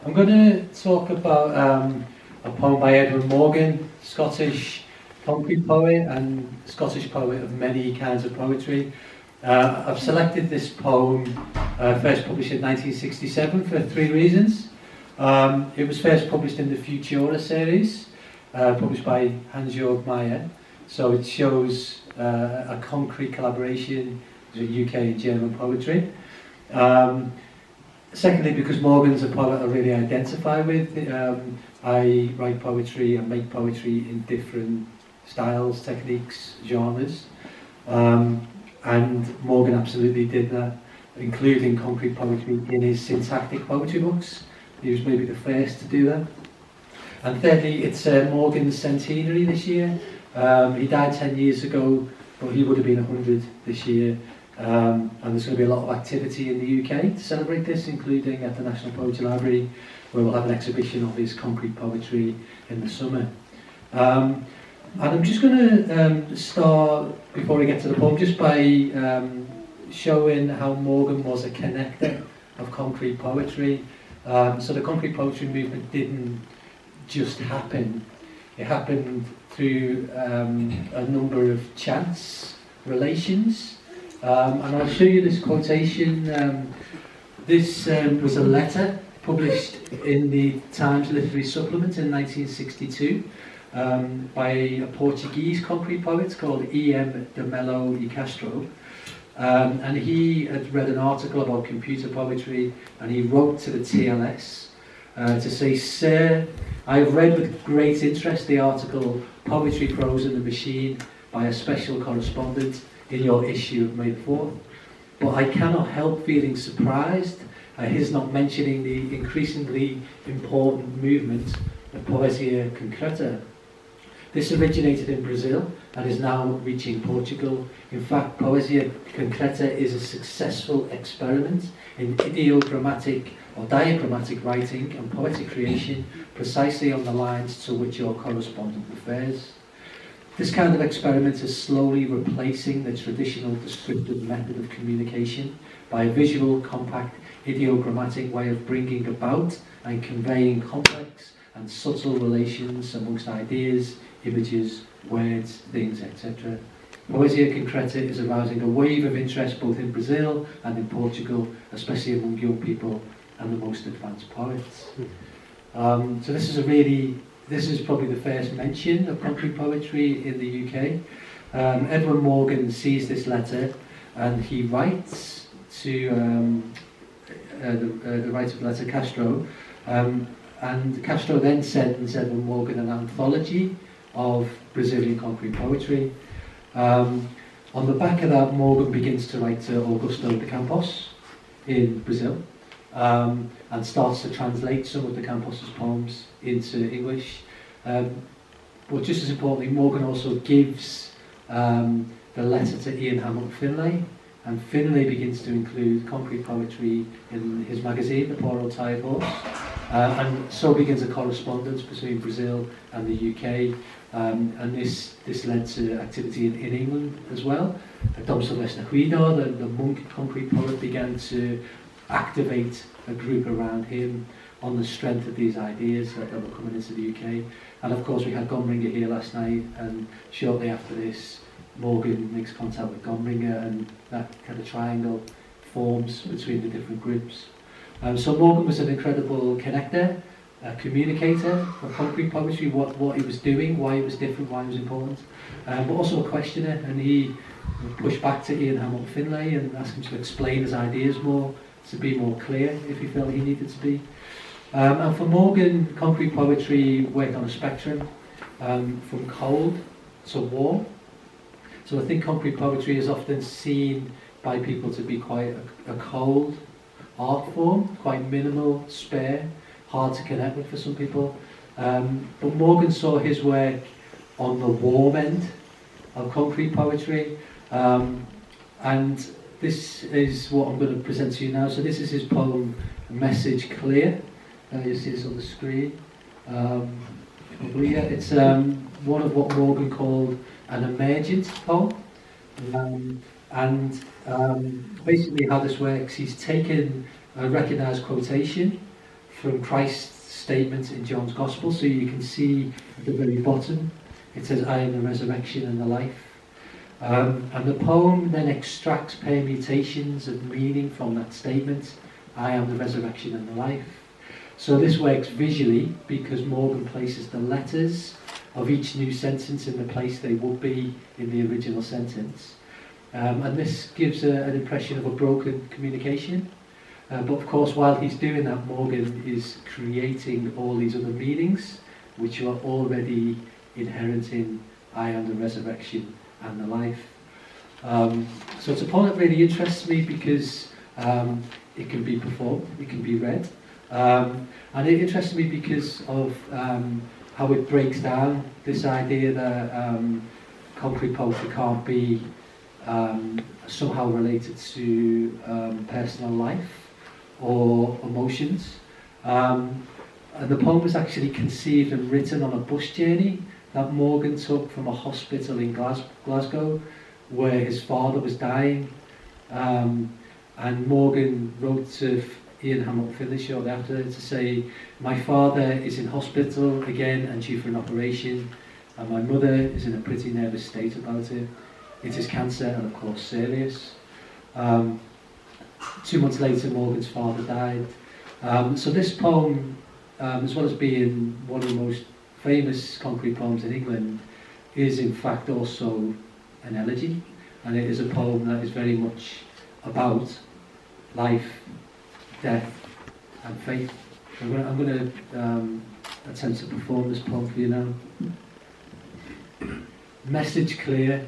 I'm going to talk about a poem by Edwin Morgan, Scottish concrete poet and Scottish poet of many kinds of poetry. I've selected this poem, first published in 1967, for three reasons. It was first published in the Futura series, published by Hans-Georg Meyer, so it shows a concrete collaboration between UK and German poetry. Secondly, because Morgan's a poet I really identify with. I write poetry and make poetry in different styles, techniques, genres, and Morgan absolutely did that, including concrete poetry in his syntactic poetry books. He was maybe the first to do that. And thirdly, it's Morgan's centenary this year. He died 10 years ago, but he would have been 100 this year. And there's going to be a lot of activity in the UK to celebrate this, including at the National Poetry Library, where we'll have an exhibition of his concrete poetry in the summer. And I'm just going to start, before we get to the poem, just by showing how Morgan was a connector of concrete poetry. So the concrete poetry movement didn't just happen. It happened through a number of chance relations. And I'll show you this quotation. This was a letter published in the Times Literary Supplement in 1962 by a Portuguese concrete poet called E.M. de Melo e Castro. And he had read an article about computer poetry, and he wrote to the TLS to say, "Sir, I have read with great interest the article Poetry, Prose and the Machine by a special correspondent in your issue of May the 4th, but I cannot help feeling surprised at his not mentioning the increasingly important movement of Poesia Concreta. This originated in Brazil and is now reaching Portugal. In fact, Poesia Concreta is a successful experiment in ideogrammatic or diagrammatic writing and poetic creation precisely on the lines to which your correspondent refers. This kind of experiment is slowly replacing the traditional descriptive method of communication by a visual, compact, ideogrammatic way of bringing about and conveying complex and subtle relations amongst ideas, images, words, things, etc. Poesia Concreta is arousing a wave of interest both in Brazil and in Portugal, especially among young people and the most advanced poets." So this is probably the first mention of concrete poetry in the UK. Edwin Morgan sees this letter and he writes to the writer of the letter, Castro, and Castro then sends Edwin Morgan an anthology of Brazilian concrete poetry. On the back of that, Morgan begins to write to Augusto de Campos in Brazil, and starts to translate some of de Campos's poems into English. But just as importantly, Morgan also gives the letter to Ian Hamilton Finlay, and Finlay begins to include concrete poetry in his magazine, The Poor Old Tired Horse. And so begins a correspondence between Brazil and the UK, and this led to activity in England as well. Dom Sylvester Guido, the monk concrete poet, began to activate a group around him on the strength of these ideas that were coming into the UK. And of course we had Gomringer here last night, and shortly after this Morgan makes contact with Gomringer, and that kind of triangle forms between the different groups. So Morgan was an incredible connector, a communicator of concrete poetry, what he was doing, why it was different, why it was important, but also a questioner, and he pushed back to Ian Hamilton Finlay and asked him to explain his ideas more, to be more clear if he felt he needed to be. And for Morgan, concrete poetry worked on a spectrum, from cold to warm. So I think concrete poetry is often seen by people to be quite a cold art form, quite minimal, spare, hard to connect with for some people. But Morgan saw his work on the warm end of concrete poetry, and this is what I'm going to present to you now. So this is his poem, Message Clear. You see this on the screen. It's one of what Morgan called an emergent poem. Basically how this works, he's taken a recognised quotation from Christ's statement in John's Gospel. So you can see at the very bottom, it says, I am the resurrection and the life. And the poem then extracts permutations of meaning from that statement, I am the resurrection and the life. So this works visually because Morgan places the letters of each new sentence in the place they would be in the original sentence. And this gives an impression of a broken communication. But of course, while he's doing that, Morgan is creating all these other meanings, which are already inherent in I am the resurrection and the life. So it's a poem that really interests me because it can be performed, it can be read. And it interests me because of how it breaks down this idea that concrete poetry can't be somehow related to personal life or emotions. And the poem was actually conceived and written on a bus journey that Morgan took from a hospital in Glasgow where his father was dying. And Morgan wrote to Ian Hamilton Finlay shortly after to say, my father is in hospital again and due for an operation, and my mother is in a pretty nervous state about it. It is cancer and of course serious. 2 months later, Morgan's father died. So this poem, as well as being one of the most famous concrete poems in England, is in fact also an elegy, and it is a poem that is very much about life, death and faith. I'm going to attempt to perform this poem for you now. Message clear.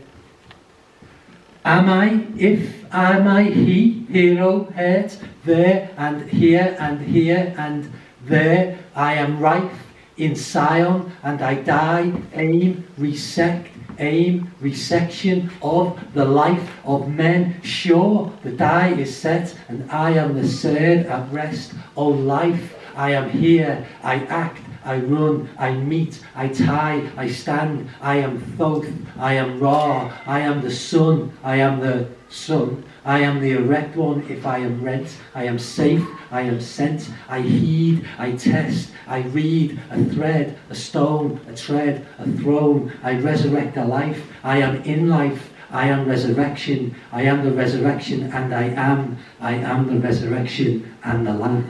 Am I, if, am I he, hero, hurt, there and here and here and there, I am rife in Sion and I die, aim, resect, aim, resection of the life of men. Sure, the die is set and I am the third at rest. O life, I am here, I act, I run, I meet, I tie, I stand, I am thoth, I am raw, I am the sun, I am the sun, I am the erect one if I am rent, I am safe, I am sent, I heed, I test, I read, a thread, a stone, a tread, a throne, I resurrect a life, I am in life, I am resurrection, I am the resurrection and I am the resurrection and the life.